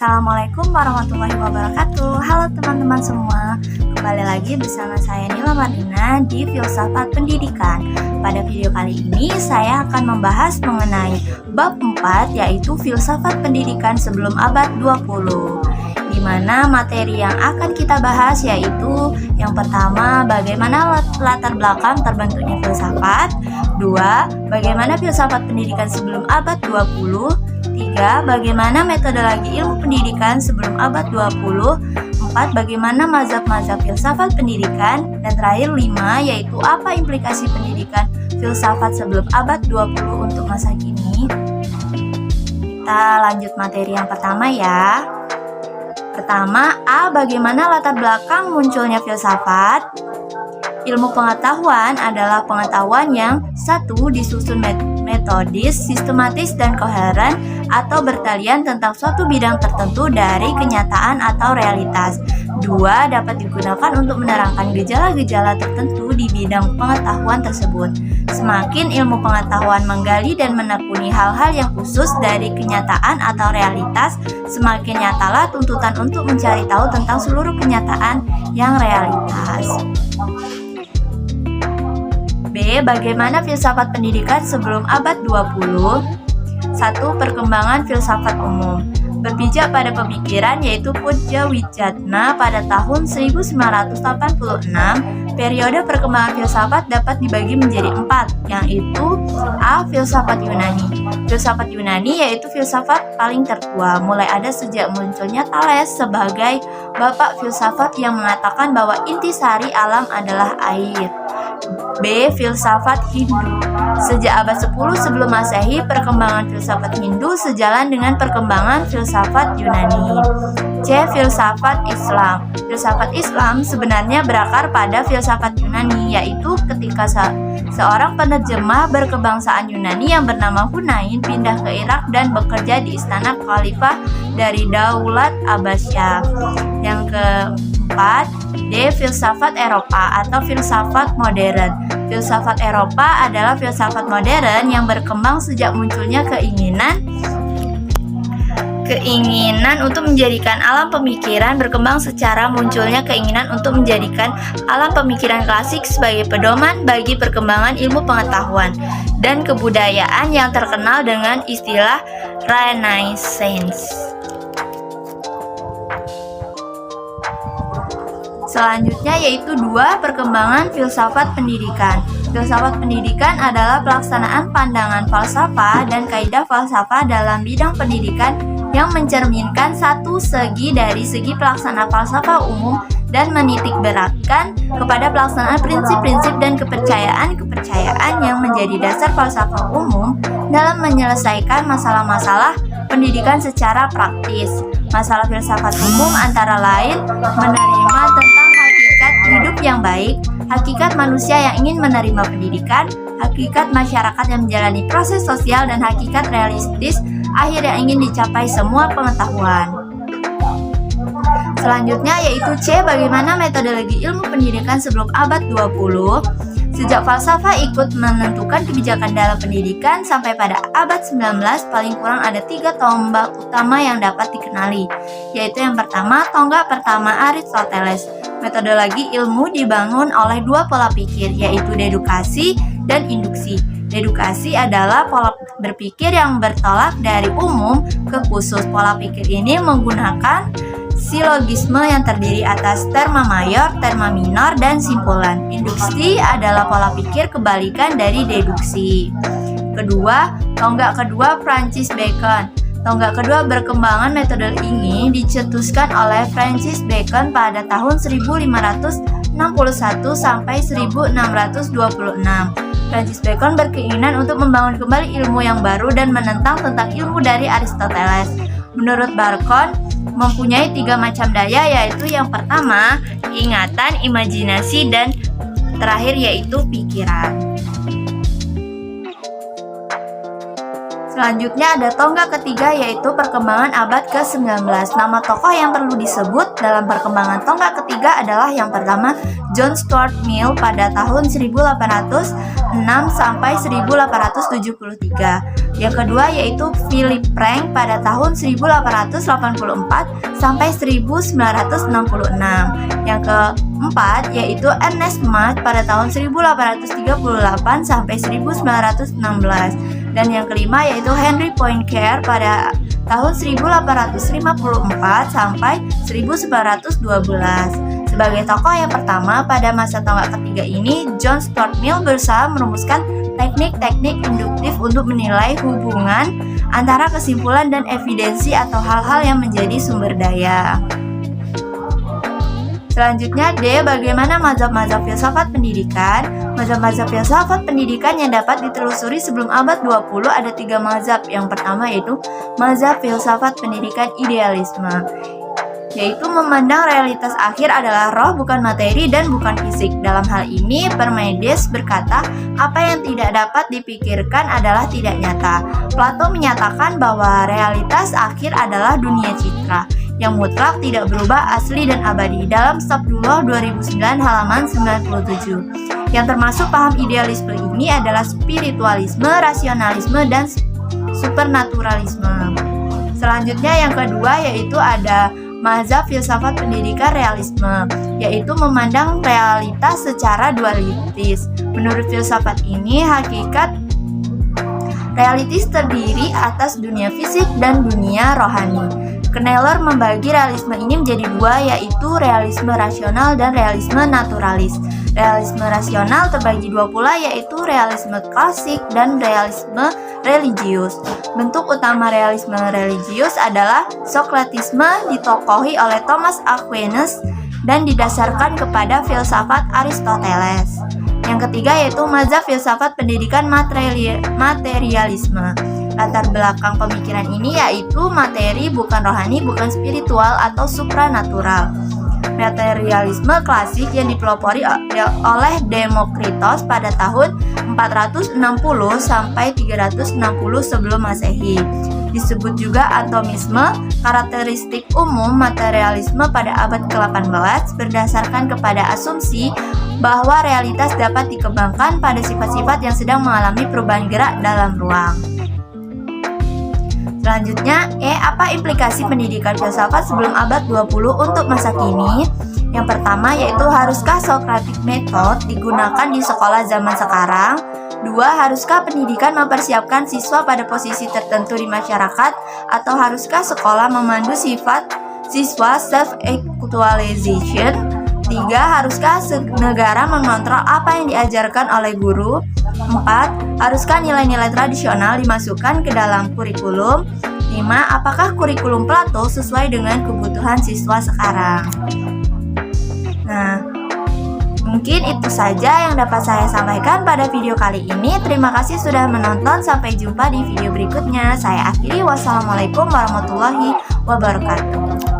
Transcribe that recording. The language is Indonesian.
Assalamualaikum warahmatullahi wabarakatuh. Halo teman-teman semua, kembali lagi bersama saya Nila Marlina di Filsafat Pendidikan. Pada video kali ini saya akan membahas mengenai bab 4, yaitu Filsafat Pendidikan sebelum abad 20, di mana materi yang akan kita bahas yaitu yang pertama, bagaimana latar belakang terbentuknya filsafat. 2. Bagaimana filsafat pendidikan sebelum abad 20. 3. Bagaimana metodologi ilmu pendidikan sebelum abad 20. 4. Bagaimana mazhab-mazhab filsafat pendidikan. Dan terakhir 5, yaitu apa implikasi pendidikan filsafat sebelum abad 20 untuk masa kini. Kita lanjut materi yang pertama ya. Pertama, A. Bagaimana latar belakang munculnya filsafat? Ilmu pengetahuan adalah pengetahuan yang satu, disusun metodis, sistematis, dan koheren atau bertalian tentang suatu bidang tertentu dari kenyataan atau realitas. 2. Dapat digunakan untuk menerangkan gejala-gejala tertentu di bidang pengetahuan tersebut. Semakin ilmu pengetahuan menggali dan menekuni hal-hal yang khusus dari kenyataan atau realitas, semakin nyatalah tuntutan untuk mencari tahu tentang seluruh kenyataan yang realitas. B. Bagaimana filsafat pendidikan sebelum abad 20? 1. Perkembangan filsafat umum. Berpijak pada pemikiran yaitu Pujya Wijatna pada tahun 1986, periode perkembangan filsafat dapat dibagi menjadi 4, yaitu A. Filsafat Yunani. Filsafat Yunani yaitu filsafat paling tertua, mulai ada sejak munculnya Thales sebagai bapak filsafat yang mengatakan bahwa intisari alam adalah air. B. Filsafat Hindu. Sejak abad 10 sebelum Masehi, perkembangan filsafat Hindu sejalan dengan perkembangan filsafat Yunani. C. Filsafat Islam. Filsafat Islam sebenarnya berakar pada filsafat Yunani, yaitu ketika seorang penerjemah berkebangsaan Yunani yang bernama Hunain pindah ke Irak dan bekerja di istana khalifah dari Daulat Abbasiyah. Yang keempat, D. Filsafat Eropa atau filsafat modern. Filsafat Eropa adalah filsafat modern yang berkembang sejak munculnya keinginan untuk menjadikan alam pemikiran berkembang secara munculnya keinginan untuk menjadikan alam pemikiran klasik sebagai pedoman bagi perkembangan ilmu pengetahuan dan kebudayaan yang terkenal dengan istilah Renaissance. Selanjutnya yaitu 2. Perkembangan filsafat pendidikan. Filsafat pendidikan adalah pelaksanaan pandangan falsafah dan kaidah falsafah dalam bidang pendidikan yang mencerminkan satu segi dari segi pelaksana falsafah umum dan menitik beratkan kepada pelaksanaan prinsip-prinsip dan kepercayaan-kepercayaan yang menjadi dasar falsafah umum dalam menyelesaikan masalah-masalah pendidikan secara praktis. Masalah filsafat umum antara lain menerima tentang hakikat hidup yang baik, hakikat manusia yang ingin menerima pendidikan, hakikat masyarakat yang menjalani proses sosial, dan hakikat realistis akhir yang ingin dicapai semua pengetahuan. Selanjutnya yaitu C. Bagaimana metodologi ilmu pendidikan sebelum abad 20? Sejak falsafah ikut menentukan kebijakan dalam pendidikan sampai pada abad 19, paling kurang ada 3 tonggak utama yang dapat dikenali, yaitu yang pertama, tonggak pertama Aristoteles. Metodologi ilmu dibangun oleh 2 pola pikir, yaitu dedukasi dan induksi. Dedukasi adalah pola berpikir yang bertolak dari umum ke khusus. Pola pikir ini menggunakan silogisme yang terdiri atas terma mayor, terma minor, dan simpulan. Induksi adalah pola pikir kebalikan dari deduksi. Kedua, tonggak kedua Francis Bacon. Tonggak kedua berkembangan metode ini dicetuskan oleh Francis Bacon pada tahun 1561 sampai 1626. Francis Bacon berkeinginan untuk membangun kembali ilmu yang baru dan menentang tentang ilmu dari Aristoteles. Menurut Bacon, mempunyai 3 macam daya, yaitu yang pertama, ingatan, imajinasi, dan terakhir yaitu pikiran. Selanjutnya ada tonggak ketiga, yaitu perkembangan abad ke-19. Nama tokoh yang perlu disebut dalam perkembangan tonggak ketiga adalah yang pertama John Stuart Mill pada tahun 1806 sampai 1873. Yang kedua yaitu Philip Frank pada tahun 1884 sampai 1966. Yang keempat yaitu Ernest Mach pada tahun 1838 sampai 1916. Dan yang kelima yaitu Henry Poincare pada tahun 1854 sampai 1912. Sebagai tokoh yang pertama pada masa tonggak ketiga ini, John Stuart Mill berusaha merumuskan teknik-teknik induktif untuk menilai hubungan antara kesimpulan dan evidensi atau hal-hal yang menjadi sumber daya. Selanjutnya D. Bagaimana mazhab-mazhab filsafat pendidikan? Mazhab-mazhab filsafat pendidikan yang dapat ditelusuri sebelum abad 20 ada 3 mazhab. Yang pertama yaitu mazhab filsafat pendidikan idealisme, yaitu memandang realitas akhir adalah roh bukan materi dan bukan fisik. Dalam hal ini, Parmenides berkata, apa yang tidak dapat dipikirkan adalah tidak nyata. Plato menyatakan bahwa realitas akhir adalah dunia citra, yang mutlak tidak berubah, asli dan abadi, dalam Stabdullah 2009 halaman 97. Yang termasuk paham idealisme ini adalah spiritualisme, rasionalisme, dan supernaturalisme. Selanjutnya yang kedua yaitu ada mazhab filsafat pendidikan realisme, yaitu memandang realitas secara dualitis. Menurut filsafat ini, hakikat realitis terdiri atas dunia fisik dan dunia rohani. Kneller membagi realisme ini menjadi 2, yaitu realisme rasional dan realisme naturalis. Realisme rasional terbagi 2 pula, yaitu realisme klasik dan realisme religius. Bentuk utama realisme religius adalah Sokratisme, ditokohi oleh Thomas Aquinas dan didasarkan kepada filsafat Aristoteles. Yang ketiga yaitu mazhab filsafat pendidikan materialisme. Latar belakang pemikiran ini yaitu materi bukan rohani, bukan spiritual atau supranatural. Materialisme klasik yang dipelopori oleh Demokritos pada tahun 460 sampai 360 sebelum Masehi. Disebut juga atomisme. Karakteristik umum materialisme pada abad ke-18 berdasarkan kepada asumsi bahwa realitas dapat dikembangkan pada sifat-sifat yang sedang mengalami perubahan gerak dalam ruang. Selanjutnya, apa implikasi pendidikan filsafat sebelum abad 20 untuk masa kini? Yang pertama yaitu haruskah Socratic Method digunakan di sekolah zaman sekarang? 2. Haruskah pendidikan mempersiapkan siswa pada posisi tertentu di masyarakat? Atau haruskah sekolah memandu sifat siswa self-actualization? 3. Haruskah negara mengontrol apa yang diajarkan oleh guru? 4. Haruskah nilai-nilai tradisional dimasukkan ke dalam kurikulum? 5. Apakah kurikulum Plato sesuai dengan kebutuhan siswa sekarang? Nah, mungkin itu saja yang dapat saya sampaikan pada video kali ini. Terima kasih sudah menonton. Sampai jumpa di video berikutnya. Saya akhiri. Wassalamualaikum warahmatullahi wabarakatuh.